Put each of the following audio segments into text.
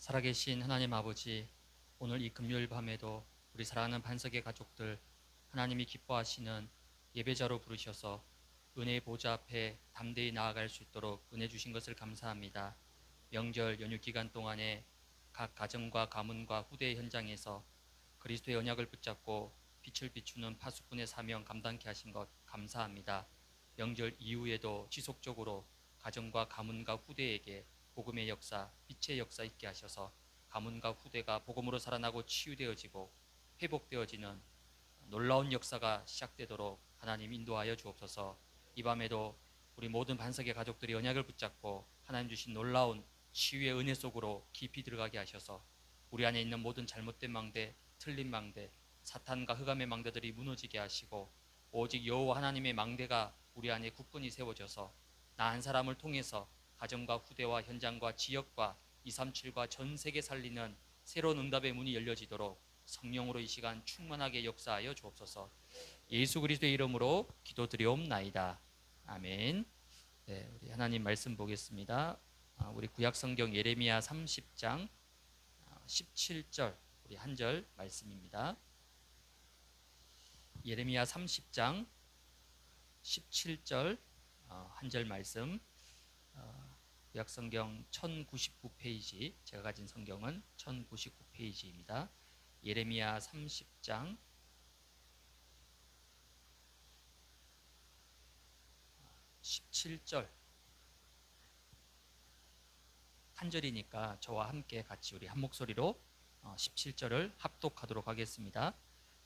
살아계신 하나님 아버지, 오늘 이 금요일 밤에도 우리 사랑하는 반석의 가족들, 하나님이 기뻐하시는 예배자로 부르셔서 은혜의 보좌 앞에 담대히 나아갈 수 있도록 은혜 주신 것을 감사합니다. 명절 연휴 기간 동안에 각 가정과 가문과 후대의 현장에서 그리스도의 언약을 붙잡고 빛을 비추는 파수꾼의 사명 감당케 하신 것 감사합니다. 명절 이후에도 지속적으로 가정과 가문과 후대에게 복음의 역사, 빛의 역사 있게 하셔서 가문과 후대가 복음으로 살아나고 치유되어지고 회복되어지는 놀라운 역사가 시작되도록 하나님 인도하여 주옵소서. 이 밤에도 우리 모든 반석의 가족들이 언약을 붙잡고 하나님 주신 놀라운 치유의 은혜 속으로 깊이 들어가게 하셔서 우리 안에 있는 모든 잘못된 망대, 틀린 망대, 사탄과 흑암의 망대들이 무너지게 하시고 오직 여호와 하나님의 망대가 우리 안에 굳건히 세워져서 나 한 사람을 통해서 가정과 후대와 현장과 지역과 237과 전 세계 살리는 새로운 응답의 문이 열려지도록 성령으로 이 시간 충만하게 역사하여 주옵소서. 예수 그리스도의 이름으로 기도드리옵나이다. 아멘. 네, 우리 하나님 말씀 보겠습니다. 우리 구약 성경 예레미야 30장 17절 우리 한 절 말씀입니다. 예레미야 30장 17절 한 절 말씀. 구약 성경 1099페이지, 제가 가진 성경은 1099페이지입니다. 예레미야 30장 17절 한 절이니까 저와 함께 같이 우리 한 목소리로 17절을 합독하도록 하겠습니다.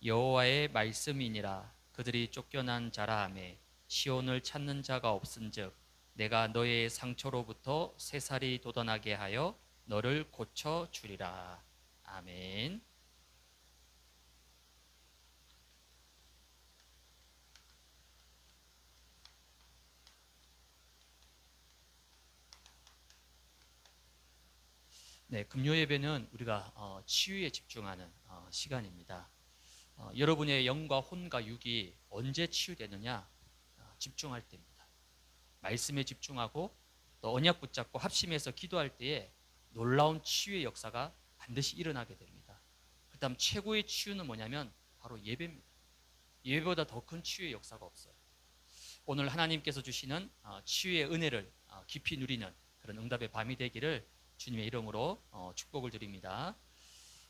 여호와의 말씀이니라. 그들이 쫓겨난 자라 하매 시온을 찾는 자가 없은즉 내가 너의 상처로부터 새살이 돋아나게 하여 너를 고쳐 주리라. 아멘. 네, 금요 예배는 우리가 치유에 집중하는 시간입니다. 여러분의 영과 혼과 육이 언제 치유되느냐? 집중할 때입니다. 말씀에 집중하고 또 언약 붙잡고 합심해서 기도할 때에 놀라운 치유의 역사가 반드시 일어나게 됩니다. 그 다음 최고의 치유는 뭐냐면 바로 예배입니다. 예배보다 더 큰 치유의 역사가 없어요. 오늘 하나님께서 주시는 치유의 은혜를 깊이 누리는 그런 응답의 밤이 되기를 주님의 이름으로 축복을 드립니다.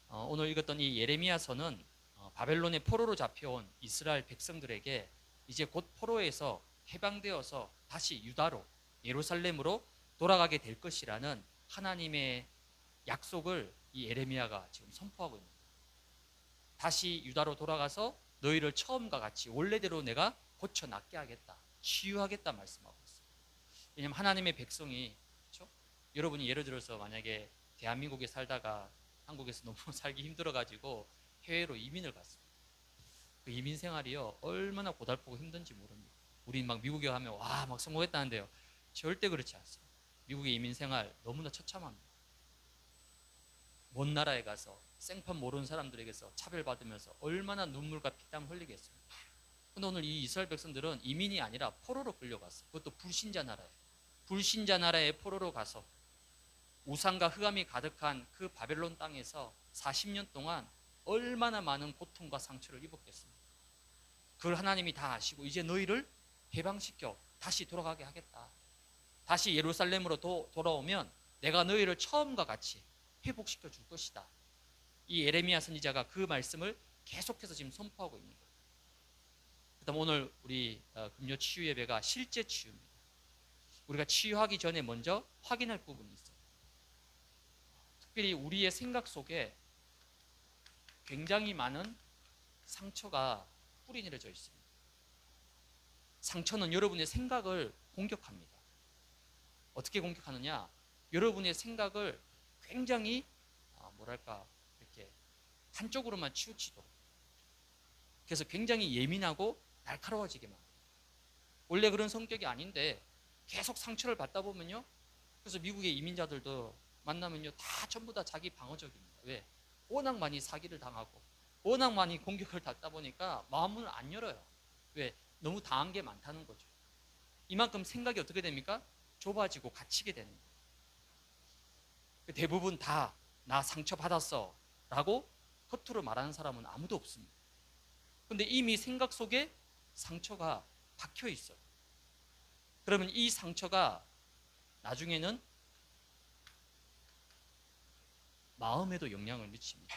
오늘 읽었던 이 예레미야서는 바벨론의 포로로 잡혀온 이스라엘 백성들에게 이제 곧 포로에서 해방되어서 다시 유다로 예루살렘으로 돌아가게 될 것이라는 하나님의 약속을 이 예레미야가 지금 선포하고 있는 거예요. 다시 유다로 돌아가서 너희를 처음과 같이 원래대로 내가 고쳐 낫게 하겠다, 치유하겠다 말씀하고 있어요. 왜냐하면 하나님의 백성이, 그렇죠? 여러분이 예를 들어서 만약에 대한민국에 살다가 한국에서 너무 살기 힘들어가지고 해외로 이민을 갔습니다. 그 이민 생활이요 얼마나 고달프고 힘든지 모릅니다. 우린 막 미국에 가면 와 막 성공했다는데요, 절대 그렇지 않습니다. 미국의 이민 생활 너무나 처참합니다. 먼 나라에 가서 생판 모르는 사람들에게서 차별받으면서 얼마나 눈물과 피땀 흘리겠습니까? 근데 오늘 이 이스라엘 백성들은 이민이 아니라 포로로 끌려갔어요. 그것도 불신자 나라에, 불신자 나라의 포로로 가서 우상과 흑암이 가득한 그 바벨론 땅에서 40년 동안 얼마나 많은 고통과 상처를 입었겠습니까? 그걸 하나님이 다 아시고 이제 너희를 해방시켜 다시 돌아가게 하겠다. 다시 예루살렘으로 돌아오면 내가 너희를 처음과 같이 회복시켜 줄 것이다. 이 예레미야 선지자가 그 말씀을 계속해서 지금 선포하고 있는 거예요. 그다음 오늘 우리 금요 치유 예배가 실제 치유입니다. 우리가 치유하기 전에 먼저 확인할 부분이 있어요. 특별히 우리의 생각 속에 굉장히 많은 상처가 뿌리 내려져 있습니다. 상처는 여러분의 생각을 공격합니다. 어떻게 공격하느냐? 여러분의 생각을 굉장히 이렇게 한쪽으로만 치우치도록, 그래서 굉장히 예민하고 날카로워지게 만들어요. 원래 그런 성격이 아닌데 계속 상처를 받다 보면요, 그래서 미국의 이민자들도 만나면요 다 전부 다 자기 방어적입니다. 왜? 워낙 많이 사기를 당하고 워낙 많이 공격을 받다 보니까 마음을 안 열어요. 왜? 너무 당한 게 많다는 거죠. 이만큼 생각이 어떻게 됩니까? 좁아지고 갇히게 되는 거예요. 대부분 다 나 상처받았어 라고 겉으로 말하는 사람은 아무도 없습니다. 근데 이미 생각 속에 상처가 박혀 있어요. 그러면 이 상처가 나중에는 마음에도 영향을 미칩니다.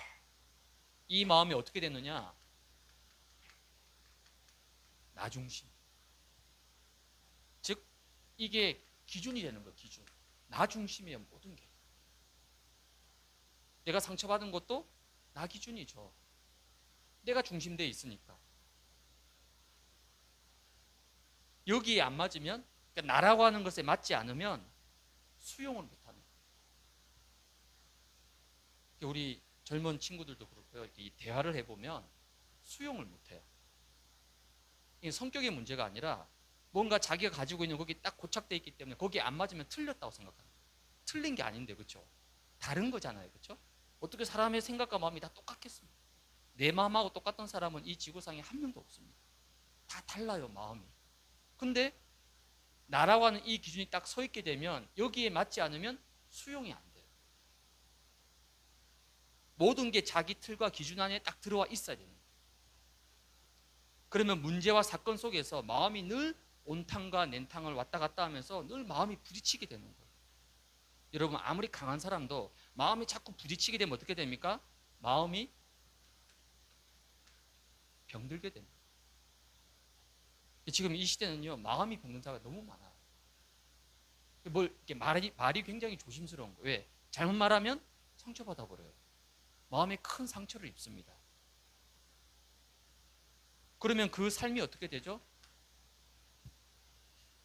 이 마음이 어떻게 됐느냐? 나중심. 즉 이게 기준이 되는 거예요. 기준. 나중심이에요. 모든 게. 내가 상처받은 것도 나 기준이죠. 내가 중심되어 있으니까. 여기에 안 맞으면, 그러니까 나라고 하는 것에 맞지 않으면 수용을 못하는 거예요. 우리 젊은 친구들도 그렇고요. 이렇게 대화를 해보면 수용을 못해요. 이게 성격의 문제가 아니라 뭔가 자기가 가지고 있는 거기 딱 고착되어 있기 때문에 거기에 안 맞으면 틀렸다고 생각합니다. 틀린 게 아닌데, 그렇죠? 다른 거잖아요, 그렇죠? 어떻게 사람의 생각과 마음이 다 똑같겠습니까? 내 마음하고 똑같은 사람은 이 지구상에 한 명도 없습니다. 다 달라요, 마음이. 근데 나라고 하는 이 기준이 딱 서 있게 되면 여기에 맞지 않으면 수용이 안 돼요. 모든 게 자기 틀과 기준 안에 딱 들어와 있어야 되는 거예요. 그러면 문제와 사건 속에서 마음이 늘 온탕과 냉탕을 왔다 갔다 하면서 늘 마음이 부딪히게 되는 거예요. 여러분, 아무리 강한 사람도 마음이 자꾸 부딪히게 되면 어떻게 됩니까? 마음이 병들게 됩니다. 지금 이 시대는요, 마음이 병든 자가 너무 많아요. 이렇게 말이 굉장히 조심스러운 거예요. 왜? 잘못 말하면 상처받아 버려요. 마음에 큰 상처를 입습니다. 그러면 그 삶이 어떻게 되죠?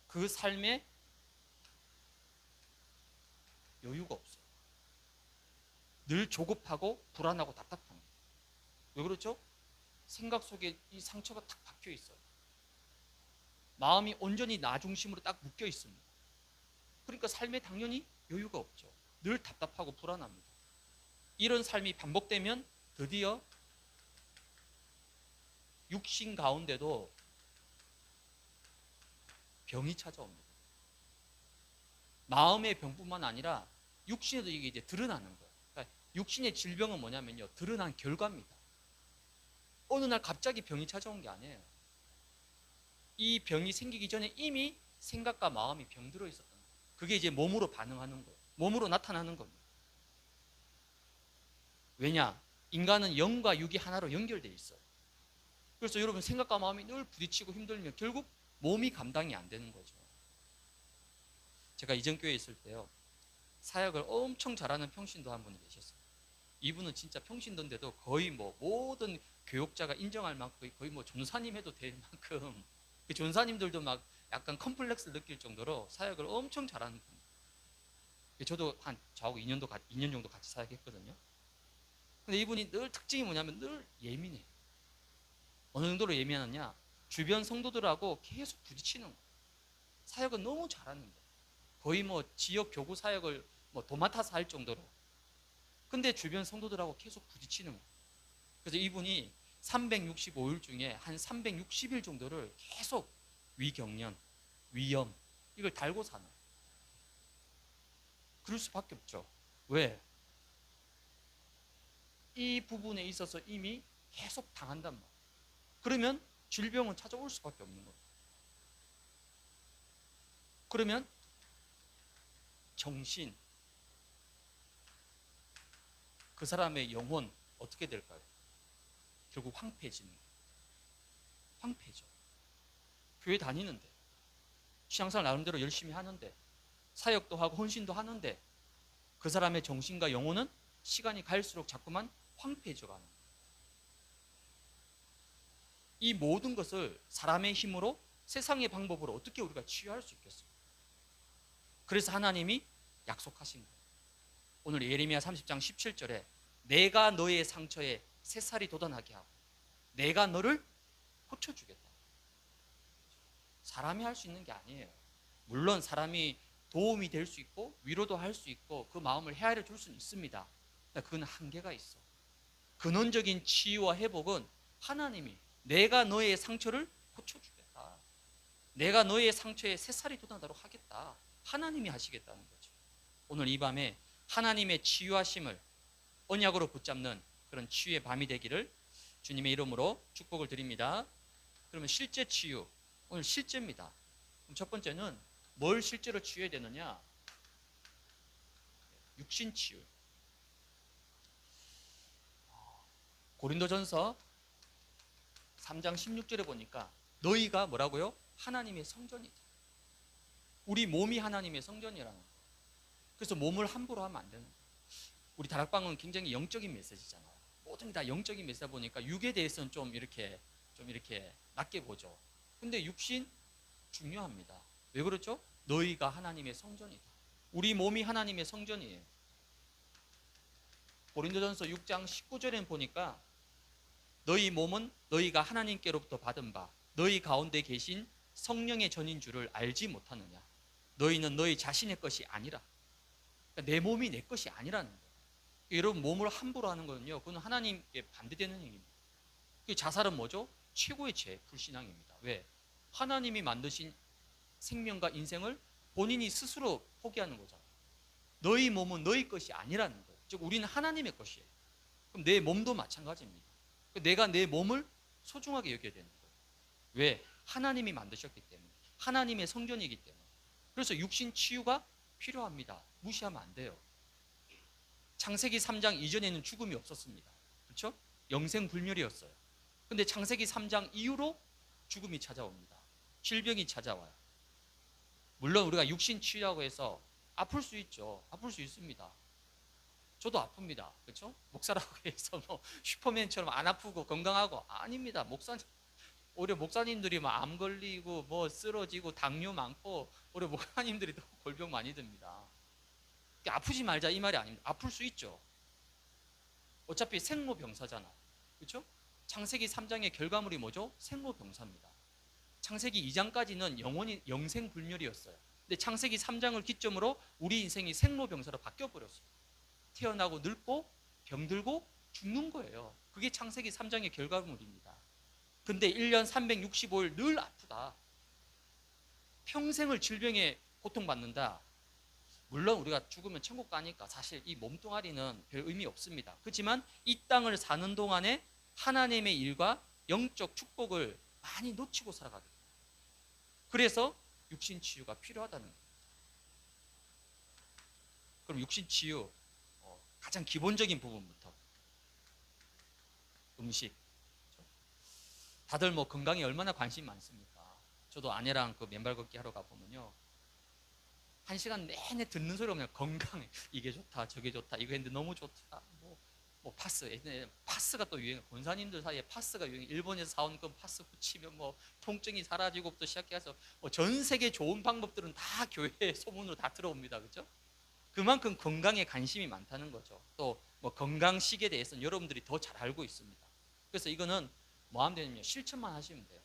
그 삶에 여유가 없어요. 늘 조급하고 불안하고 답답합니다. 왜 그렇죠? 생각 속에 이 상처가 딱 박혀 있어요. 마음이 온전히 나 중심으로 딱 묶여 있습니다. 그러니까 삶에 당연히 여유가 없죠. 늘 답답하고 불안합니다. 이런 삶이 반복되면 드디어 육신 가운데도 병이 찾아옵니다. 마음의 병뿐만 아니라 육신에도 이게 이제 드러나는 거예요. 그러니까 육신의 질병은 뭐냐면요, 드러난 결과입니다. 어느 날 갑자기 병이 찾아온 게 아니에요. 이 병이 생기기 전에 이미 생각과 마음이 병들어 있었던 거예요. 그게 이제 몸으로 반응하는 거예요. 몸으로 나타나는 겁니다. 왜냐? 인간은 영과 육이 하나로 연결되어 있어요. 그래서 여러분, 생각과 마음이 늘 부딪히고 힘들면 결국 몸이 감당이 안 되는 거죠. 제가 이전 교회에 있을 때요, 사역을 엄청 잘하는 평신도 한 분이 계셨어요. 이분은 진짜 평신도인데도 거의 뭐 모든 교육자가 인정할 만큼, 거의 뭐 전사님 해도 될 만큼, 그 전사님들도 막 약간 컴플렉스를 느낄 정도로 사역을 엄청 잘하는 분이에요. 저도 저하고 2년 정도 같이 사역했거든요. 근데 이분이 늘 특징이 뭐냐면 늘 예민해요. 어느 정도로 예민하냐? 주변 성도들하고 계속 부딪히는 거예요. 사역은 너무 잘하는 거예요. 거의 뭐 지역 교구 사역을 뭐 도맡아서 할 정도로. 근데 주변 성도들하고 계속 부딪히는 거예요. 그래서 이분이 365일 중에 한 360일 정도를 계속 위경련, 위염 이걸 달고 사는 거예요. 그럴 수밖에 없죠. 왜? 이 부분에 있어서 이미 계속 당한단 말이에요. 그러면 질병은 찾아올 수밖에 없는 거예요. 그러면 정신, 그 사람의 영혼 어떻게 될까요? 결국 황폐해지는 거예요. 황폐죠. 교회 다니는데, 신앙생활 나름대로 열심히 하는데, 사역도 하고 헌신도 하는데, 그 사람의 정신과 영혼은 시간이 갈수록 자꾸만 황폐해져 가는 거예요. 이 모든 것을 사람의 힘으로, 세상의 방법으로 어떻게 우리가 치유할 수 있겠어요? 그래서 하나님이 약속하신 거예요. 오늘 예레미야 30장 17절에 내가 너의 상처에 새살이 돋아나게 하고 내가 너를 고쳐주겠다. 사람이 할 수 있는 게 아니에요. 물론 사람이 도움이 될 수 있고 위로도 할 수 있고 그 마음을 헤아려 줄 수는 있습니다. 그건 한계가 있어. 근원적인 치유와 회복은 하나님이 내가 너의 상처를 고쳐주겠다. 내가 너의 상처에 새살이 돋아나도록 하겠다. 하나님이 하시겠다는 거죠. 오늘 이 밤에 하나님의 치유하심을 언약으로 붙잡는 그런 치유의 밤이 되기를 주님의 이름으로 축복을 드립니다. 그러면 실제 치유, 오늘 실제입니다. 그럼 첫 번째는 뭘 실제로 치유해야 되느냐? 육신 치유. 고린도전서 3장 16절에 보니까 너희가 뭐라고요? 하나님의 성전이다. 우리 몸이 하나님의 성전이라는 거예요. 그래서 몸을 함부로 하면 안 되는 거예요. 우리 다락방은 굉장히 영적인 메시지잖아요. 모든 게 다 영적인 메시지다 보니까 육에 대해서는 좀 이렇게 낮게 보죠. 근데 육신 중요합니다. 왜 그렇죠? 너희가 하나님의 성전이다. 우리 몸이 하나님의 성전이에요. 고린도전서 6장 19절에 보니까 너희 몸은 너희가 하나님께로부터 받은 바 너희 가운데 계신 성령의 전인 줄을 알지 못하느냐. 너희는 너희 자신의 것이 아니라. 그러니까 내 몸이 내 것이 아니라는 거예요. 여러분, 몸을 함부로 하는 거는요, 그건 하나님께 반대되는 행위입니다. 그 자살은 뭐죠? 최고의 죄, 불신앙입니다. 왜? 하나님이 만드신 생명과 인생을 본인이 스스로 포기하는 거잖아요. 너희 몸은 너희 것이 아니라는 거예요. 즉 우리는 하나님의 것이에요. 그럼 내 몸도 마찬가지입니다. 내가 내 몸을 소중하게 여겨야 되는 거예요. 왜? 하나님이 만드셨기 때문에. 하나님의 성전이기 때문에. 그래서 육신 치유가 필요합니다. 무시하면 안 돼요. 창세기 3장 이전에는 죽음이 없었습니다. 그렇죠? 영생불멸이었어요. 근데 창세기 3장 이후로 죽음이 찾아옵니다. 질병이 찾아와요. 물론 우리가 육신 치유라고 해서 아플 수 있죠. 아플 수 있습니다. 저도 아픕니다. 그렇죠? 목사라고 해서 뭐 슈퍼맨처럼 안 아프고 건강하고 아닙니다. 오히려 목사님들이 막 암 걸리고 뭐 쓰러지고 당뇨 많고 오히려 목사님들이 더 골병 많이 듭니다. 아프지 말자 이 말이 아닙니다. 아플 수 있죠. 어차피 생로병사잖아. 그렇죠? 창세기 3장의 결과물이 뭐죠? 생로병사입니다. 창세기 2장까지는 영원히 영생불멸이었어요. 근데 창세기 3장을 기점으로 우리 인생이 생로병사로 바뀌어버렸어요. 태어나고 늙고 병들고 죽는 거예요. 그게 창세기 3장의 결과물입니다. 근데 1년 365일 늘 아프다. 평생을 질병에 고통받는다. 물론 우리가 죽으면 천국 가니까 사실 이 몸뚱아리는 별 의미 없습니다. 그렇지만 이 땅을 사는 동안에 하나님의 일과 영적 축복을 많이 놓치고 살아가게 됩니다. 그래서 육신 치유가 필요하다는 거예요. 그럼 육신 치유 가장 기본적인 부분부터 음식. 다들 뭐 건강에 얼마나 관심이 많습니까? 저도 아내랑 그 맨발 걷기 하러 가보면요, 1시간 내내 듣는 소리가 그냥 건강에 이게 좋다 저게 좋다 이거 했는데 너무 좋다 뭐 파스, 예전에 파스가 또 유행, 권사님들 사이에 파스가 유행, 일본에서 사온 그 파스 붙이면 뭐 통증이 사라지고부터 시작해서 뭐 전 세계 좋은 방법들은 다 교회 소문으로 다 들어옵니다. 그렇죠? 그만큼 건강에 관심이 많다는 거죠. 또 뭐 건강식에 대해서는 여러분들이 더 잘 알고 있습니다. 그래서 이거는 뭐 하면 되냐면 실천만 하시면 돼요.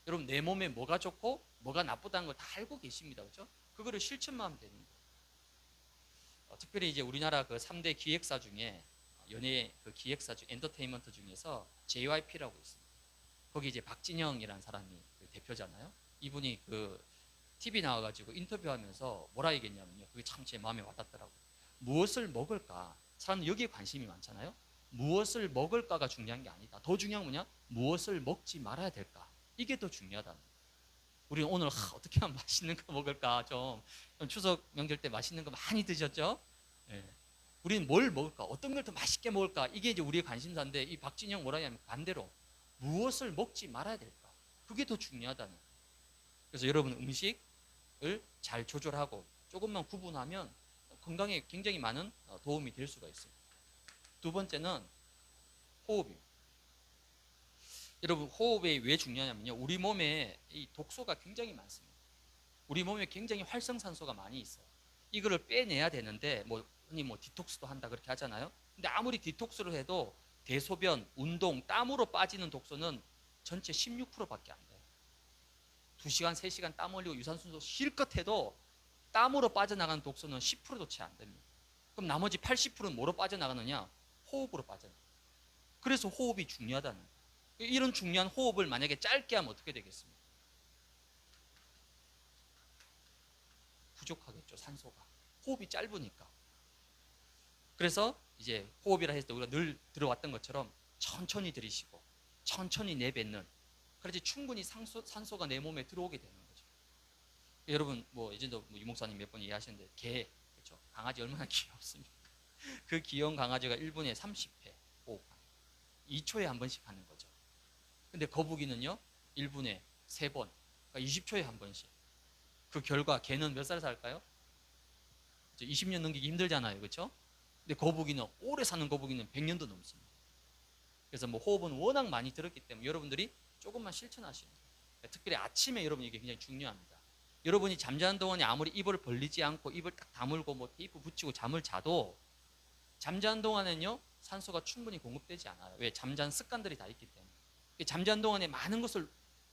여러분 내 몸에 뭐가 좋고 뭐가 나쁘다는 걸 다 알고 계십니다. 그렇죠? 그거를 실천만 하면 되는 거예요. 특별히 이제 우리나라 그 3대 기획사 중에 연예 그 기획사 중 엔터테인먼트 중에서 JYP라고 있습니다. 거기 이제 박진영이라는 사람이 그 대표잖아요. 이분이 그 TV 나와가지고 인터뷰하면서 뭐라 얘기했냐면요. 그게 참 제 마음에 와닿더라고요. 무엇을 먹을까? 사람은 여기에 관심이 많잖아요. 무엇을 먹을까가 중요한 게 아니다. 더 중요한 건 뭐냐? 무엇을 먹지 말아야 될까? 이게 더 중요하다는 거예요. 우리는 오늘 어떻게 하면 맛있는 거 먹을까? 좀 추석 명절 때 맛있는 거 많이 드셨죠? 예. 우리는 뭘 먹을까? 어떤 걸 더 맛있게 먹을까? 이게 이제 우리의 관심사인데 이 박진영 뭐라 하냐면 반대로 무엇을 먹지 말아야 될까? 그게 더 중요하다는 거예요. 그래서 여러분 음식을 잘 조절하고 조금만 구분하면 건강에 굉장히 많은 도움이 될 수가 있어요. 두 번째는 호흡입니다. 여러분 호흡이 왜 중요하냐면요, 우리 몸에 이 독소가 굉장히 많습니다. 우리 몸에 굉장히 활성산소가 많이 있어요. 이거를 빼내야 되는데 흔히 디톡스도 한다 그렇게 하잖아요. 근데 아무리 디톡스를 해도 대소변, 운동, 땀으로 빠지는 독소는 전체 16%밖에 안 돼요. 2시간, 3시간 땀 흘리고 유산소도 실컷 해도 땀으로 빠져나가는 독소는 10%도 채 안 됩니다. 그럼 나머지 80%는 뭐로 빠져나가느냐? 호흡으로 빠져나가요. 그래서 호흡이 중요하다는 거예요. 이런 중요한 호흡을 만약에 짧게 하면 어떻게 되겠습니까? 부족하겠죠, 산소가. 호흡이 짧으니까. 그래서 이제 호흡이라 해서 우리가 늘 들어왔던 것처럼 천천히 들이쉬고 천천히 내뱉는, 그래야지 충분히 산소가 내 몸에 들어오게 되는 거죠. 여러분 뭐 예전도 뭐 유목사님 몇 번 이해하셨는데 개, 그렇죠? 강아지 얼마나 귀엽습니까? 그 귀여운 강아지가 1분에 30회 호흡, 2초에 한 번씩 하는 거죠. 근데 거북이는요 1분에 3번, 그러니까 20초에 한 번씩. 그 결과 개는 몇 살 살까요? 20년 넘기기 힘들잖아요, 그렇죠? 근데 거북이는, 오래 사는 거북이는 100년도 넘습니다. 그래서 뭐 호흡은 워낙 많이 들었기 때문에 여러분들이 조금만 실천하시는 거예요. 특별히 아침에 여러분 이게 굉장히 중요합니다. 여러분이 잠자는 동안에 아무리 입을 벌리지 않고 입을 딱 다물고 뭐 테이프 붙이고 잠을 자도 잠자는 동안에는요 산소가 충분히 공급되지 않아요. 왜? 잠자는 습관들이 다 있기 때문에. 잠자는 동안에 많은 것을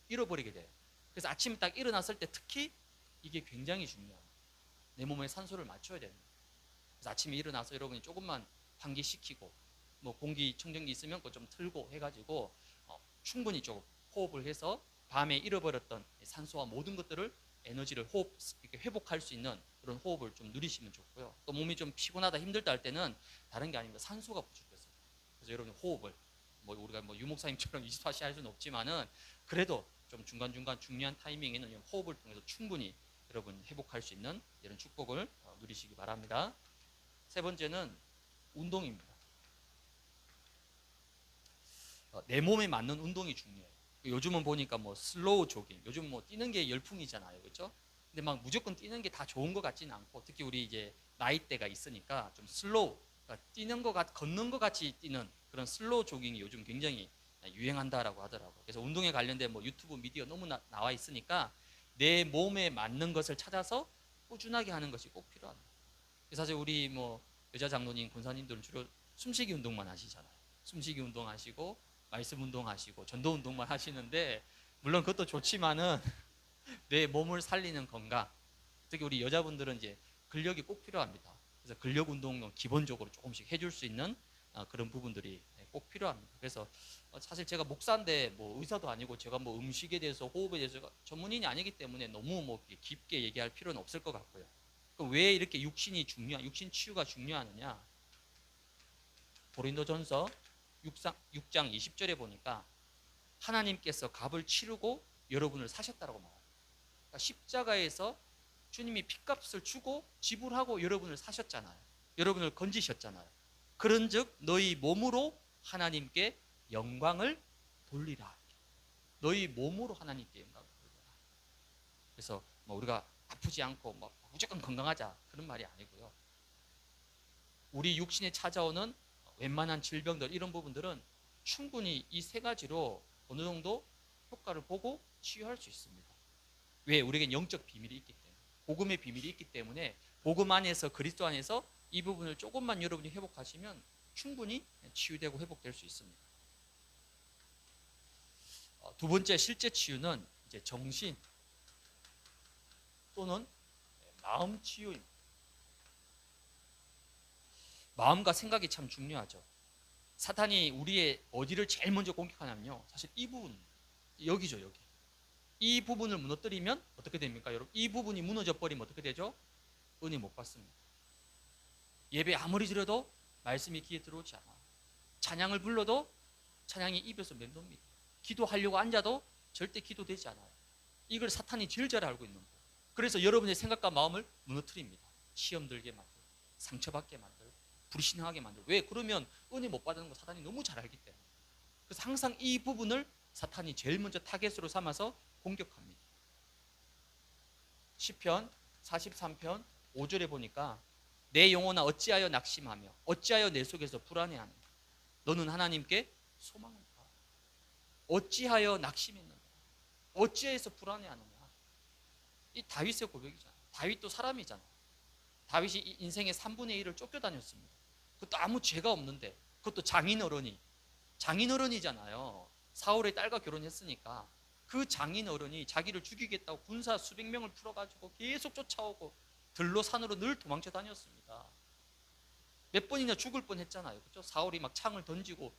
잃어버리게 돼요. 그래서 아침에 딱 일어났을 때 특히 이게 굉장히 중요해요. 내 몸에 산소를 맞춰야 되는 거예요. 그래서 아침에 일어나서 여러분이 조금만 환기시키고 뭐 공기청정기 있으면 그거 좀 틀고 해가지고 충분히 조금 호흡을 해서 밤에 잃어버렸던 산소와 모든 것들을 에너지를 이렇게 회복할 수 있는 그런 호흡을 좀 누리시면 좋고요. 또 몸이 좀 피곤하다 힘들다 할 때는 다른 게 아닙니다. 산소가 부족해서. 그래서 여러분 호흡을 뭐 우리가 뭐 유목사님처럼 24시 할 수는 없지만은 그래도 좀 중간중간 중요한 타이밍에는 호흡을 통해서 충분히 여러분 회복할 수 있는 이런 축복을 누리시기 바랍니다. 세 번째는 운동입니다. 내 몸에 맞는 운동이 중요해요. 요즘은 보니까 뭐 슬로우 조깅, 요즘 뭐 뛰는 게 열풍이잖아요, 그렇죠? 근데 막 무조건 뛰는 게 다 좋은 것 같지는 않고, 특히 우리 이제 나이대가 있으니까 좀 슬로우, 그러니까 뛰는 것 걷는 것 같이 뛰는 그런 슬로우 조깅이 요즘 굉장히 유행한다라고 하더라고요. 그래서 운동에 관련된 뭐 유튜브 미디어 너무 나와 있으니까 내 몸에 맞는 것을 찾아서 꾸준하게 하는 것이 꼭 필요합니다. 사실 우리 뭐 여자 장로님, 권사님들은 주로 숨쉬기 운동만 하시잖아요. 숨쉬기 운동 하시고 말씀 운동 하시고 전도 운동만 하시는데, 물론 그것도 좋지만은 내 몸을 살리는 건강, 특히 우리 여자분들은 이제 근력이 꼭 필요합니다. 그래서 근력 운동은 기본적으로 조금씩 해줄 수 있는 그런 부분들이 꼭 필요합니다. 그래서 사실 제가 목사인데 뭐 의사도 아니고 제가 뭐 음식에 대해서 호흡에 대해서 전문인이 아니기 때문에 너무 뭐 깊게 얘기할 필요는 없을 것 같고요. 그럼 왜 이렇게 육신 치유가 중요하느냐? 고린도전서 6장 20절에 보니까 하나님께서 값을 치르고 여러분을 사셨다고 말합니다. 그러니까 십자가에서 주님이 핏값을 주고 지불하고 여러분을 사셨잖아요. 여러분을 건지셨잖아요. 그런즉 너희 몸으로 하나님께 영광을 돌리라. 너희 몸으로 하나님께 영광을 돌리라. 그래서 뭐 우리가 아프지 않고 뭐 무조건 건강하자 그런 말이 아니고요. 우리 육신에 찾아오는 웬만한 질병들, 이런 부분들은 충분히 이 세 가지로 어느 정도 효과를 보고 치유할 수 있습니다. 왜? 우리에겐 영적 비밀이 있기 때문에, 복음의 비밀이 있기 때문에, 복음 안에서, 그리스도 안에서 이 부분을 조금만 여러분이 회복하시면 충분히 치유되고 회복될 수 있습니다. 두 번째 실제 치유는 이제 정신 또는 마음 치유입니다. 마음과 생각이 참 중요하죠. 사탄이 우리의 어디를 제일 먼저 공격하냐면요, 사실 이 부분, 여기죠, 여기. 이 부분을 무너뜨리면 어떻게 됩니까, 여러분? 이 부분이 무너져 버리면 어떻게 되죠? 은혜 못 받습니다. 예배 아무리 드려도 말씀이 귀에 들어오지 않아요. 찬양을 불러도 찬양이 입에서 맴돕니다. 기도하려고 앉아도 절대 기도되지 않아요. 이걸 사탄이 제일 잘 알고 있는 거예요. 그래서 여러분의 생각과 마음을 무너뜨립니다. 시험 들게 만들고, 상처받게 만들고, 불신앙하게 만들고. 왜? 그러면 은혜 못 받는 거 사탄이 너무 잘 알기 때문에. 그래서 항상 이 부분을 사탄이 제일 먼저 타겟으로 삼아서 공격합니다. 시편 43편 5절에 보니까 내 영혼아 어찌하여 낙심하며 어찌하여 내 속에서 불안해하느냐. 너는 하나님께 소망을 다. 어찌하여 낙심했느냐. 어찌해서 불안해하느냐. 이 다윗의 고백이잖아요. 다윗도 사람이잖아요. 다윗이 인생의 3분의 1을 쫓겨다녔습니다. 그것도 아무 죄가 없는데, 그것도 장인어른이잖아요. 사울의 딸과 결혼했으니까 그 장인어른이 자기를 죽이겠다고 군사 수백 명을 풀어가지고 계속 쫓아오고 들로 산으로 늘 도망쳐 다녔습니다. 몇 번이나 죽을 뻔했잖아요. 그렇죠? 사울이 막 창을 던지고.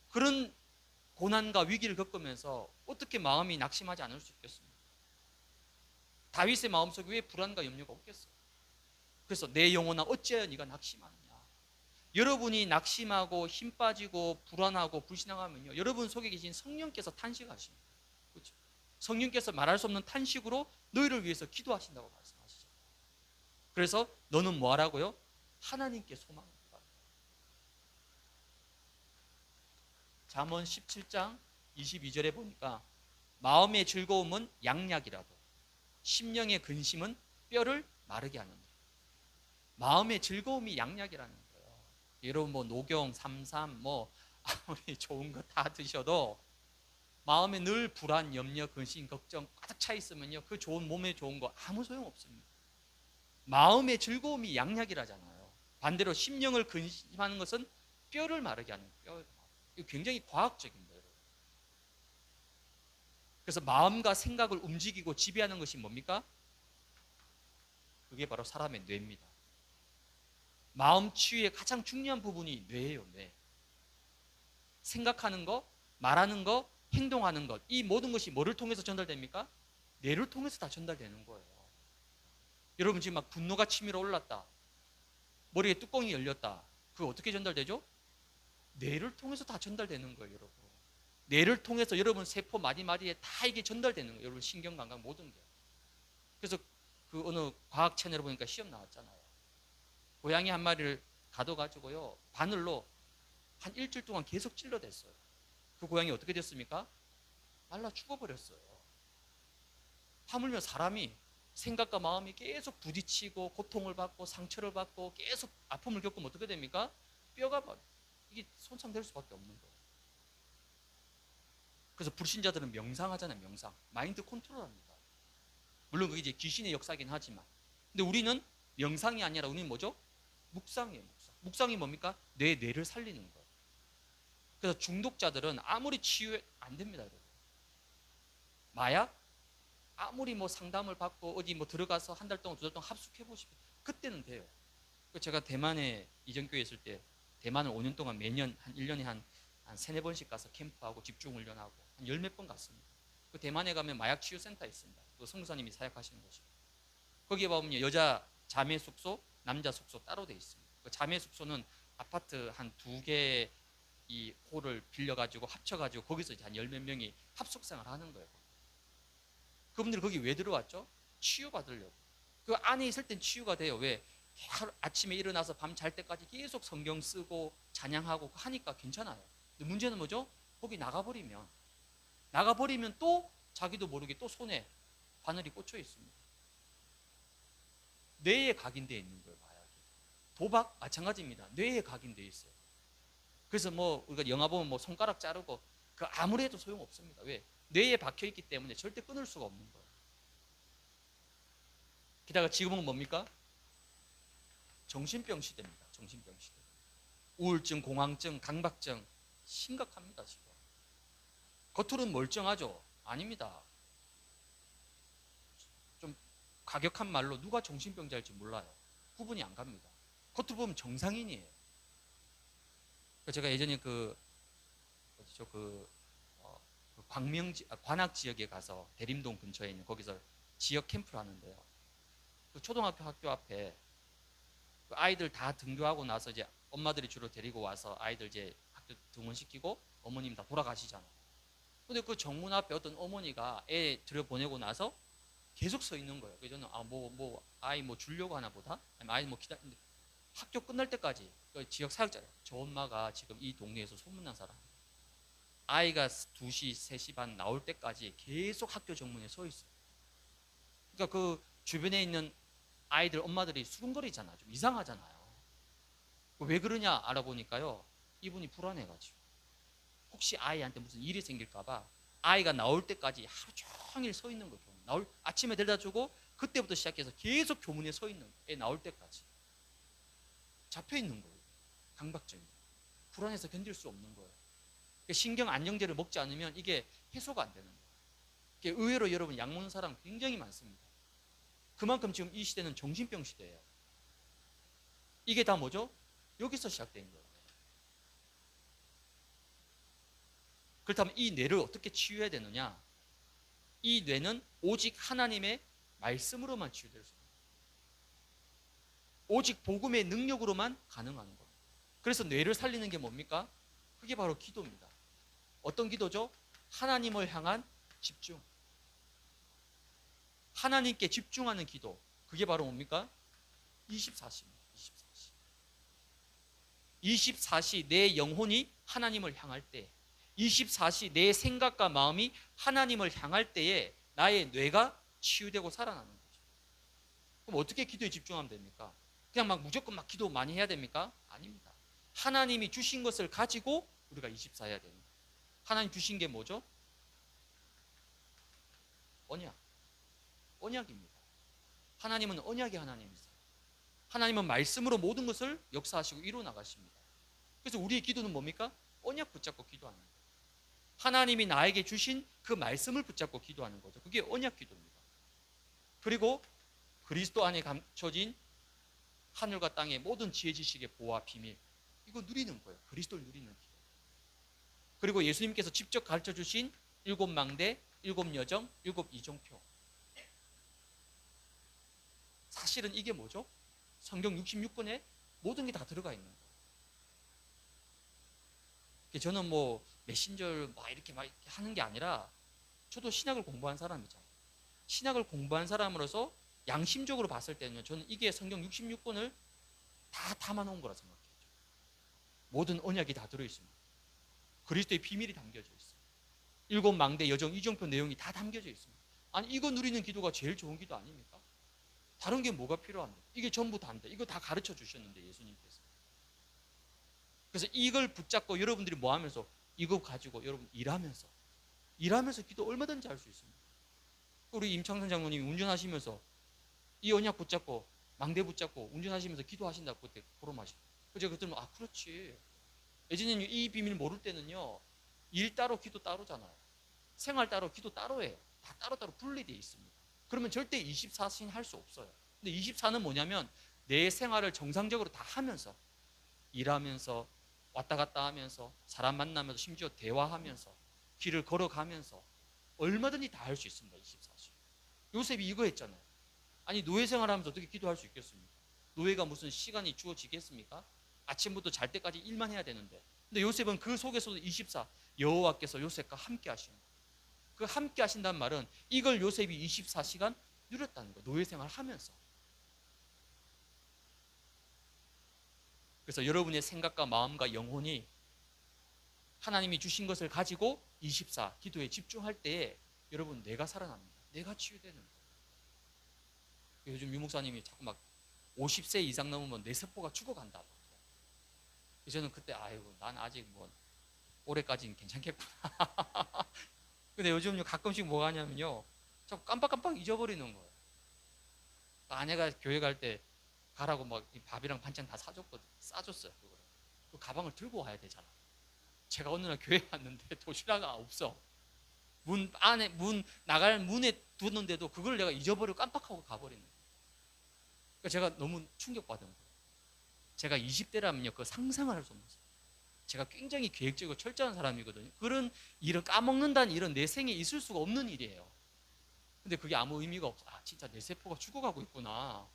그런 고난과 위기를 겪으면서 어떻게 마음이 낙심하지 않을 수 있겠습니까? 다윗의 마음속에 왜 불안과 염려가 없겠어요? 그래서 내 영혼아 어찌하여 네가 낙심하느냐. 여러분이 낙심하고 힘 빠지고 불안하고 불신앙하면요, 여러분 속에 계신 성령께서 탄식하십니다. 그렇죠? 성령께서 말할 수 없는 탄식으로 너희를 위해서 기도하신다고 말씀하시죠. 그래서 너는 뭐 하라고요? 하나님께 소망을 두라. 잠언 17장 22절에 보니까 마음의 즐거움은 양약이라도 심령의 근심은 뼈를 마르게 하는다. 마음의 즐거움이 양약이라는 거예요. 여러분 뭐 녹용, 삼삼 뭐 아무리 좋은 거 다 드셔도 마음에 늘 불안, 염려, 근심, 걱정 가득 차 있으면요, 그 좋은 몸에 좋은 거 아무 소용 없습니다. 마음의 즐거움이 양약이라잖아요. 반대로 심령을 근심하는 것은 뼈를 마르게 하는 거예요. 이거 굉장히 과학적인 거예요. 그래서 마음과 생각을 움직이고 지배하는 것이 뭡니까? 그게 바로 사람의 뇌입니다. 마음 치유의 가장 중요한 부분이 뇌예요. 뇌. 생각하는 거, 말하는 거, 행동하는 것, 이 모든 것이 뭐를 통해서 전달됩니까? 뇌를 통해서 다 전달되는 거예요. 여러분 지금 막 분노가 치밀어 올랐다, 머리에 뚜껑이 열렸다, 그거 어떻게 전달되죠? 뇌를 통해서 다 전달되는 거예요. 여러분 뇌를 통해서 여러분 세포 마디마디에 다 이게 전달되는 거예요. 여러분 신경, 감각 모든 게. 그래서 그 어느 과학 채널을 보니까 시험 나왔잖아요. 고양이 한 마리를 가둬가지고요, 바늘로 한 일주일 동안 계속 찔러댔어요. 그 고양이 어떻게 됐습니까? 말라 죽어버렸어요. 하물며 사람이 생각과 마음이 계속 부딪히고 고통을 받고 상처를 받고 계속 아픔을 겪으면 어떻게 됩니까? 뼈가 이게 손상될 수밖에 없는 거예요. 그래서 불신자들은 명상하잖아요. 명상, 마인드 컨트롤합니다. 물론 그게 이제 귀신의 역사긴 하지만, 근데 우리는 명상이 아니라 우리는 뭐죠? 묵상이에요. 묵상이 뭡니까? 뇌를 살리는 거예요. 그래서 중독자들은 아무리 치유 안 됩니다. 여러분. 마약 아무리 뭐 상담을 받고 어디 뭐 들어가서 한 달 동안 두 달 동안 합숙해 보십시오. 그때는 돼요. 제가 대만에 이전교회 있을 때 대만을 5년 동안 매년 한 1년에 한 세네 번씩 가서 캠프하고 집중훈련하고 한 열 몇 번 갔습니다. 그 대만에 가면 마약 치유센터 있습니다. 그 선교사님이 사역하시는 곳이고, 거기에 보면 여자 자매 숙소, 남자 숙소 따로 돼 있습니다. 그 자매 숙소는 아파트 한 두 개 이 홀을 빌려가지고 합쳐가지고 거기서 이제 한 열 몇 명이 합숙생활 하는 거예요. 그분들이 거기 왜 들어왔죠? 치유받으려고. 그 안에 있을 땐 치유가 돼요. 왜? 아침에 일어나서 밤 잘 때까지 계속 성경 쓰고 찬양하고 하니까 괜찮아요. 근데 문제는 뭐죠? 거기 나가버리면 또 자기도 모르게 또 손에 바늘이 꽂혀 있습니다. 뇌에 각인되어 있는 거예요. 마약이. 도박 마찬가지입니다. 뇌에 각인되어 있어요. 그래서 뭐 우리가 영화 보면 뭐 손가락 자르고 그 아무리 해도 소용없습니다. 왜? 뇌에 박혀 있기 때문에 절대 끊을 수가 없는 거예요. 게다가 지금은 뭡니까? 정신병 시대입니다. 정신병 시대. 우울증, 공황증, 강박증 심각합니다. 지금. 겉으로는 멀쩡하죠? 아닙니다. 좀 과격한 말로 누가 정신병자일지 몰라요. 구분이 안 갑니다. 겉으로 보면 정상인이에요. 제가 예전에 어디죠? 관악 지역에 가서 대림동 근처에 있는 거기서 지역 캠프를 하는데요. 그 초등학교 학교 앞에 그 아이들 다 등교하고 나서 이제 엄마들이 주로 데리고 와서 아이들 이제 학교 등원시키고 어머님 다 돌아가시잖아요. 근데 그 정문 앞에 어떤 어머니가 애 들여보내고 나서 계속 서 있는 거예요. 그래서 저는 아이 뭐 주려고 하나 보다. 아니면 아이 뭐 기다리는데 학교 끝날 때까지 그 지역 사역자예요. 저 엄마가 지금 이 동네에서 소문난 사람. 아이가 2시, 3시 반 나올 때까지 계속 학교 정문에 서 있어요. 그러니까 그 주변에 있는 아이들 엄마들이 수근거리잖아요. 좀 이상하잖아요. 왜 그러냐 알아보니까요, 이분이 불안해가지고 혹시 아이한테 무슨 일이 생길까봐 아이가 나올 때까지 하루 종일 서 있는 거죠. 아침에 데려다 주고 그때부터 시작해서 계속 교문에 서 있는 거예요. 애 나올 때까지 잡혀 있는 거예요. 강박증이. 불안해서 견딜 수 없는 거예요. 신경 안정제를 먹지 않으면 이게 해소가 안 되는 거예요. 의외로 여러분 약 먹는 사람 굉장히 많습니다. 그만큼 지금 이 시대는 정신병 시대예요. 이게 다 뭐죠? 여기서 시작된 거예요. 그렇다면 이 뇌를 어떻게 치유해야 되느냐? 이 뇌는 오직 하나님의 말씀으로만 치유될 수 있습니다. 오직 복음의 능력으로만 가능한 겁니다. 그래서 뇌를 살리는 게 뭡니까? 그게 바로 기도입니다. 어떤 기도죠? 하나님을 향한 집중. 하나님께 집중하는 기도. 그게 바로 뭡니까? 24시입니다. 24시. 24시 내 영혼이 하나님을 향할 때, 24시 내 생각과 마음이 하나님을 향할 때에 나의 뇌가 치유되고 살아나는 거죠. 그럼 어떻게 기도에 집중하면 됩니까? 그냥 막 무조건 막 기도 많이 해야 됩니까? 아닙니다. 하나님이 주신 것을 가지고 우리가 24 해야 됩니다. 하나님 주신 게 뭐죠? 언약. 언약입니다. 하나님은 언약의 하나님이세요. 하나님은 말씀으로 모든 것을 역사하시고 이루어 나가십니다. 그래서 우리의 기도는 뭡니까? 언약 붙잡고 기도하는 거예요. 하나님이 나에게 주신 그 말씀을 붙잡고 기도하는 거죠. 그게 언약 기도입니다. 그리고 그리스도 안에 감춰진 하늘과 땅의 모든 지혜 지식의 보화 비밀, 이거 누리는 거예요. 그리스도를 누리는 기도. 그리고 예수님께서 직접 가르쳐 주신 7망대, 7여정, 7이정표. 사실은 이게 뭐죠? 성경 66권에 모든 게 다 들어가 있는 거예요. 저는 뭐 메신저를 막 이렇게 하는 게 아니라, 저도 신약을 공부한 사람이잖아요. 신약을 공부한 사람으로서 양심적으로 봤을 때는요, 저는 이게 성경 66권을 다 담아놓은 거라 생각해요. 모든 언약이 다 들어있습니다. 그리스도의 비밀이 담겨져 있어요. 7망대 여정 이정표 내용이 다 담겨져 있습니다. 아니, 이거 누리는 기도가 제일 좋은 기도 아닙니까? 다른 게 뭐가 필요합니까? 이게 전부 다인데, 이거 다 가르쳐 주셨는데, 예수님께서. 그래서 이걸 붙잡고 여러분들이 뭐 하면서, 이거 가지고 여러분 일하면서 기도 얼마든지 할 수 있습니다. 우리 임창선 장로님이 운전하시면서 이 언약 붙잡고, 망대 붙잡고 운전하시면서 기도하신다고 그때 보름하시고, 제가 그때 아, 그렇지. 예전에는 이 비밀 모를 때는요, 일 따로 기도 따로잖아요. 생활 따로 기도 따로예요. 다 따로따로 분리되어 있습니다. 그러면 절대 24시는 할 수 없어요. 근데 24는 뭐냐면, 내 생활을 정상적으로 다 하면서, 일하면서, 왔다 갔다 하면서, 사람 만나면서, 심지어 대화하면서, 길을 걸어가면서 얼마든지 다 할 수 있습니다. 24시. 요셉이 이거 했잖아요. 아니, 노예 생활하면서 어떻게 기도할 수 있겠습니까? 노예가 무슨 시간이 주어지겠습니까? 아침부터 잘 때까지 일만 해야 되는데. 근데 요셉은 그 속에서도 24, 여호와께서 요셉과 함께 하시는 거예요. 그 함께 하신다는 말은 이걸 요셉이 24시간 누렸다는 거예요. 노예 생활 하면서. 그래서 여러분의 생각과 마음과 영혼이 하나님이 주신 것을 가지고 24 기도에 집중할 때에 여러분 뇌가 살아납니다. 뇌가 치유되는 거예요. 요즘 유목사님이 자꾸 막 50세 이상 넘으면 뇌세포가 죽어간다고. 저는 그때 아이고, 난 아직 뭐 올해까지는 괜찮겠구나. 근데 요즘 가끔씩 뭐 하냐면요, 자꾸 깜빡깜빡 잊어버리는 거예요. 아내가 교회 갈 때 가라고 막 밥이랑 반찬 다 싸줬어요. 그 가방을 들고 와야 되잖아. 제가 어느 날 교회 왔는데 도시락이 없어. 문 나갈 문에 두는데도 그걸 내가 잊어버리고 깜빡하고 가버리는 거예요. 그러니까 제가 너무 충격받은 거예요. 제가 20대라면요, 그 상상을 할 수 없는 거예요. 제가 굉장히 계획적이고 철저한 사람이거든요. 그런 일을 까먹는다는 일은 내 생에 있을 수가 없는 일이에요. 근데 그게 아무 의미가 없어. 아, 진짜 내 세포가 죽어가고 있구나.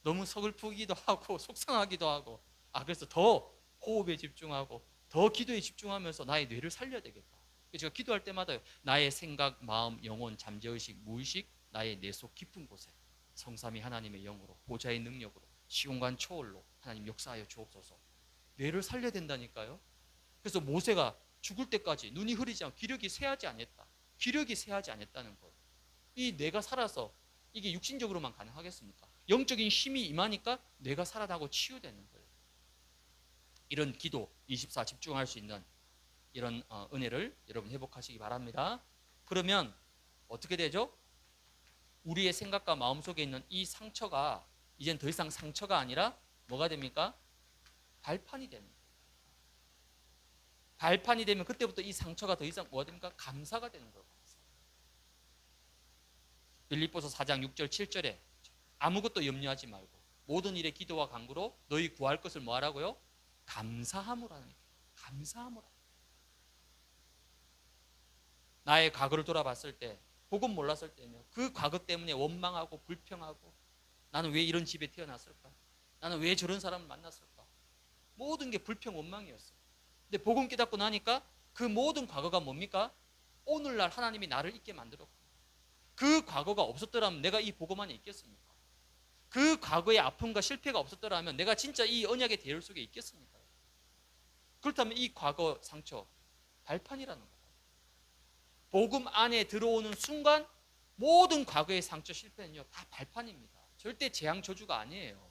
너무 서글프기도 하고 속상하기도 하고. 아, 그래서 더 호흡에 집중하고 더 기도에 집중하면서 나의 뇌를 살려야 되겠다. 제가 기도할 때마다 나의 생각, 마음, 영혼, 잠재의식, 무의식, 나의 뇌 속 깊은 곳에 성삼위 하나님의 영으로, 보좌의 능력으로, 시공간 초월로 하나님 역사하여 주옵소서. 뇌를 살려야 된다니까요. 그래서 모세가 죽을 때까지 눈이 흐리지 않고 기력이 쇠하지 않았다. 기력이 쇠하지 않았다는 거예요. 이 뇌가 살아서 이게 육신적으로만 가능하겠습니까? 영적인 힘이 임하니까 뇌가 살아나고 치유되는 거예요. 이런 기도 24 집중할 수 있는 이런 은혜를 여러분 회복하시기 바랍니다. 그러면 어떻게 되죠? 우리의 생각과 마음속에 있는 이 상처가 이젠 더 이상 상처가 아니라 뭐가 됩니까? 발판이 되는 거예요. 발판이 되면 그때부터 이 상처가 더 이상 뭐가 됩니까? 감사가 되는 거예요. 빌립보서 4장 6절 7절에 아무것도 염려하지 말고 모든 일에 기도와 간구로 너희 구할 것을 뭐 하라고요? 감사함으로 하는 거예요. 감사함으로. 나의 과거를 돌아봤을 때, 복음 몰랐을 때면 그 과거 때문에 원망하고 불평하고, 나는 왜 이런 집에 태어났을까? 나는 왜 저런 사람을 만났을까? 모든 게 불평 원망이었어요. 근데 복음 깨닫고 나니까 그 모든 과거가 뭡니까? 오늘날 하나님이 나를 있게 만들었고, 그 과거가 없었더라면 내가 이 복음 안에 있겠습니까? 그 과거의 아픔과 실패가 없었더라면 내가 진짜 이 언약의 대열 속에 있겠습니까? 그렇다면 이 과거 상처 발판이라는 거예요. 복음 안에 들어오는 순간 모든 과거의 상처 실패는요 다 발판입니다. 절대 재앙 저주가 아니에요.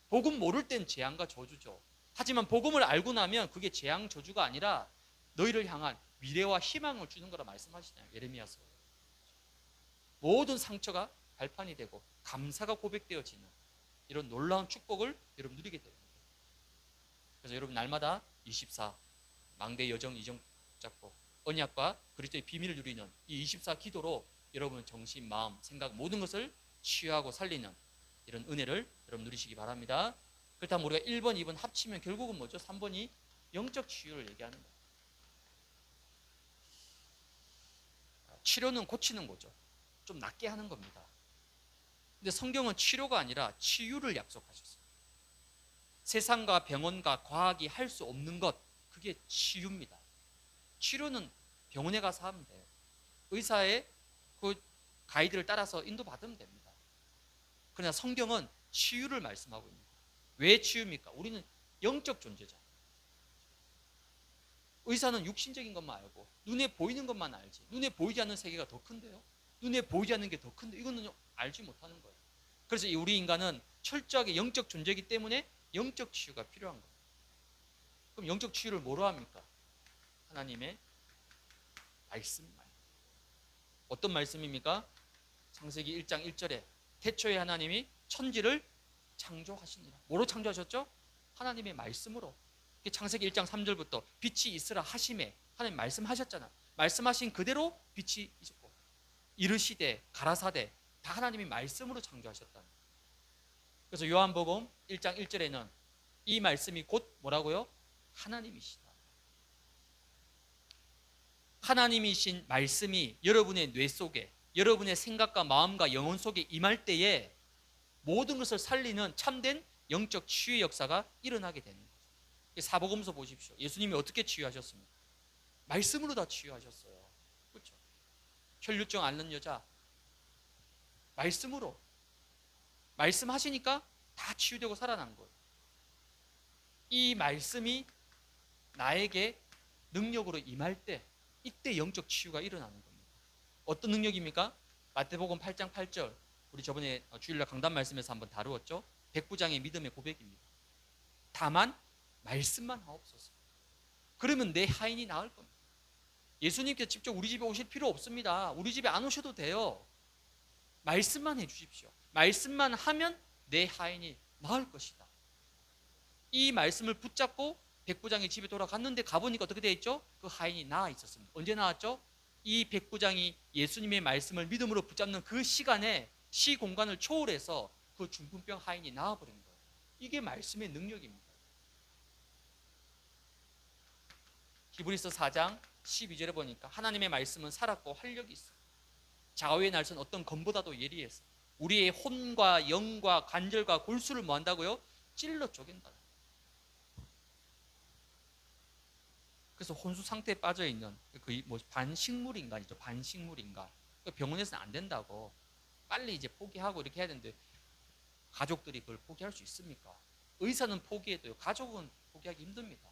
복음 모를 땐 재앙과 저주죠. 하지만 복음을 알고 나면 그게 재앙 저주가 아니라 너희를 향한 미래와 희망을 주는 거라 말씀하시잖아요. 예레미야서. 모든 상처가 발판이 되고 감사가 고백되어지는 이런 놀라운 축복을 여러분 누리게 됩니다. 그래서 여러분 날마다 24 망대 여정 이정 붙잡고 언약과 그리스도의 비밀을 누리는 이 24 기도로 여러분 정신, 마음, 생각 모든 것을 치유하고 살리는 이런 은혜를 여러분 누리시기 바랍니다. 그렇다면 우리가 1번, 2번 합치면 결국은 뭐죠? 3번이 영적 치유를 얘기하는 거예요. 치료는 고치는 거죠. 좀 낫게 하는 겁니다. 근데 성경은 치료가 아니라 치유를 약속하셨어요. 세상과 병원과 과학이 할 수 없는 것, 그게 치유입니다. 치료는 병원에 가서 하면 돼요. 의사의 그 가이드를 따라서 인도받으면 됩니다. 그러나 성경은 치유를 말씀하고 있는 거예요. 왜 치유입니까? 우리는 영적 존재잖아요. 의사는 육신적인 것만 알고 눈에 보이는 것만 알지, 눈에 보이지 않는 세계가 더 큰데요. 눈에 보이지 않는 게 더 큰데 이거는 알지 못하는 거예요. 그래서 우리 인간은 철저하게 영적 존재이기 때문에 영적 치유가 필요한 거예요. 그럼 영적 치유를 뭐로 합니까? 하나님의 말씀. 어떤 말씀입니까? 창세기 1장 1절에 태초에 하나님이 천지를 창조하시니라. 뭐로 창조하셨죠? 하나님의 말씀으로. 창세기 1장 3절부터 빛이 있으라 하심에 하나님 말씀하셨잖아. 말씀하신 그대로 빛이 있었고 이르시되 가라사대 다 하나님이 말씀으로 창조하셨다. 그래서 요한복음 1장 1절에는 이 말씀이 곧 뭐라고요? 하나님이시다. 하나님이신 말씀이 여러분의 뇌 속에, 여러분의 생각과 마음과 영혼 속에 임할 때에 모든 것을 살리는 참된 영적 치유의 역사가 일어나게 되는 거죠. 사복음서 보십시오. 예수님이 어떻게 치유하셨습니까? 말씀으로 다 치유하셨어요. 그렇죠? 혈류증 앓는 여자 말씀으로 말씀하시니까 다 치유되고 살아난 거예요. 이 말씀이 나에게 능력으로 임할 때 이때 영적 치유가 일어나는 겁니다. 어떤 능력입니까? 마태복음 8장 8절 우리 저번에 주일날 강단 말씀에서 한번 다루었죠. 백부장의 믿음의 고백입니다. 다만 말씀만 하옵소서. 그러면 내 하인이 나을 겁니다. 예수님께서 직접 우리 집에 오실 필요 없습니다. 우리 집에 안 오셔도 돼요. 말씀만 해주십시오. 말씀만 하면 내 하인이 나을 것이다. 이 말씀을 붙잡고 백부장이 집에 돌아갔는데 가보니까 어떻게 되어 있죠? 그 하인이 나아 있었습니다. 언제 나왔죠? 이 백부장이 예수님의 말씀을 믿음으로 붙잡는 그 시간에 시공간을 초월해서 그 중풍병 하인이 나아버린 거예요. 이게 말씀의 능력입니다. 히브리서 4장 12절에 보니까 하나님의 말씀은 살았고 활력이 있어요. 좌우의 날선 어떤 검보다도 예리해서 우리의 혼과 영과 관절과 골수를 뭐 한다고요? 찔러 쪼갠다. 그래서 혼수 상태에 빠져 있는 그 뭐 반식물 인간이죠. 반식물 인간. 병원에서는 안 된다고 빨리 이제 포기하고 이렇게 해야 되는데 가족들이 그걸 포기할 수 있습니까? 의사는 포기해도요. 가족은 포기하기 힘듭니다.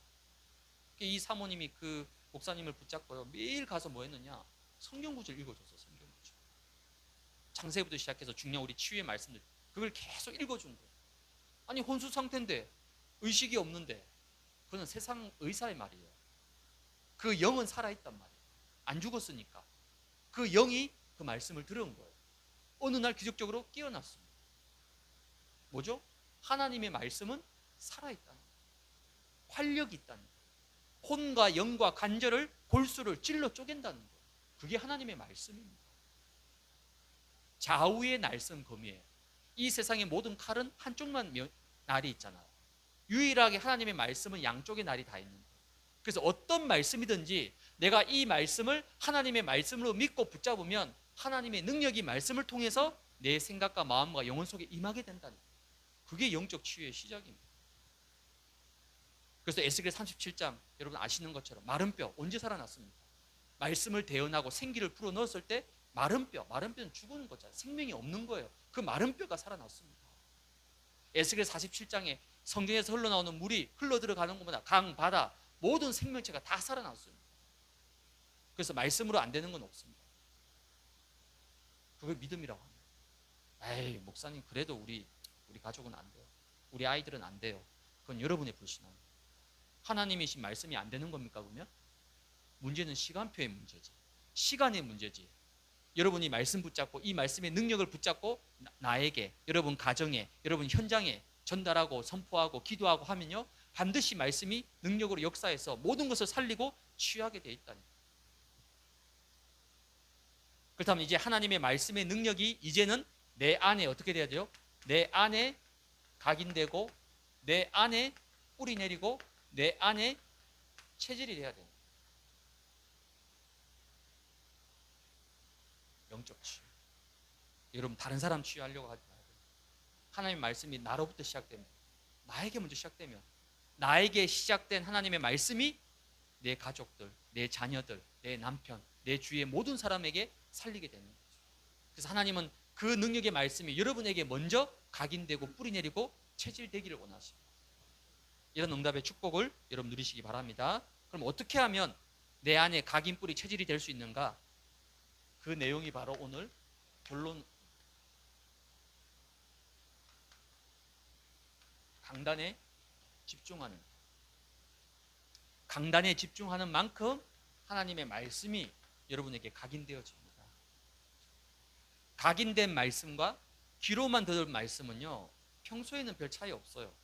이 사모님이 그 목사님을 붙잡고요. 매일 가서 뭐 했느냐? 성경 구절 읽어줬어요. 성경 구절. 창세부터 시작해서 중요한 우리 치유의 말씀들 그걸 계속 읽어준 거예요. 아니 혼수 상태인데 의식이 없는데 그건 세상 의사의 말이에요. 그 영은 살아있단 말이에요. 안 죽었으니까. 그 영이 그 말씀을 들은 거예요. 어느 날 기적적으로 깨어났습니다. 뭐죠? 하나님의 말씀은 살아있다는 거예요. 활력이 있다는 거예요. 혼과 영과 관절을 골수를 찔러 쪼갠다는 거예요. 그게 하나님의 말씀입니다. 좌우의 날선 검이에요. 이 세상의 모든 칼은 한쪽만 날이 있잖아요. 유일하게 하나님의 말씀은 양쪽의 날이 다 있는 거예요. 그래서 어떤 말씀이든지 내가 이 말씀을 하나님의 말씀으로 믿고 붙잡으면 하나님의 능력이 말씀을 통해서 내 생각과 마음과 영혼 속에 임하게 된다는 거예요. 그게 영적 치유의 시작입니다. 그래서 에스겔 37장 여러분 아시는 것처럼 마른 뼈 언제 살아났습니까? 말씀을 대언하고 생기를 불어 넣었을 때 마른 뼈는 죽은 거잖아요. 생명이 없는 거예요. 그 마른 뼈가 살아났습니다. 에스겔 47장에 성경에서 흘러나오는 물이 흘러들어가는 것보다 강, 바다 모든 생명체가 다 살아났습니다. 그래서 말씀으로 안 되는 건 없습니다. 그걸 믿음이라고 합니다. 에이 목사님 그래도 우리 가족은 안 돼요. 우리 아이들은 안 돼요. 그건 여러분의 불신앙입니다. 하나님이신 말씀이 안 되는 겁니까 그러면? 문제는 시간표의 문제지. 시간의 문제지. 여러분이 말씀 붙잡고 이 말씀의 능력을 붙잡고 나에게, 여러분 가정에, 여러분 현장에 전달하고 선포하고 기도하고 하면요 반드시 말씀이 능력으로 역사해서 모든 것을 살리고 취하게 돼 있다니. 그렇다면 이제 하나님의 말씀의 능력이 이제는 내 안에 어떻게 돼야 돼요? 내 안에 각인되고 내 안에 뿌리 내리고 내 안에 체질이 돼야 돼요. 영적 치유. 여러분 다른 사람 치유하려고 하지 말고 하나님의 말씀이 나로부터 시작되면, 나에게 먼저 시작되면, 나에게 시작된 하나님의 말씀이 내 가족들, 내 자녀들, 내 남편, 내 주위의 모든 사람에게 살리게 되는 거죠. 그래서 하나님은 그 능력의 말씀이 여러분에게 먼저 각인되고 뿌리 내리고 체질되기를 원하십니다. 이런 응답의 축복을 여러분 누리시기 바랍니다. 그럼 어떻게 하면 내 안에 각인 뿌리 체질이 될 수 있는가? 그 내용이 바로 오늘 결론, 강단에 집중하는 만큼 하나님의 말씀이 여러분에게 각인되어집니다. 각인된 말씀과 귀로만 들은 말씀은요 평소에는 별 차이 없어요.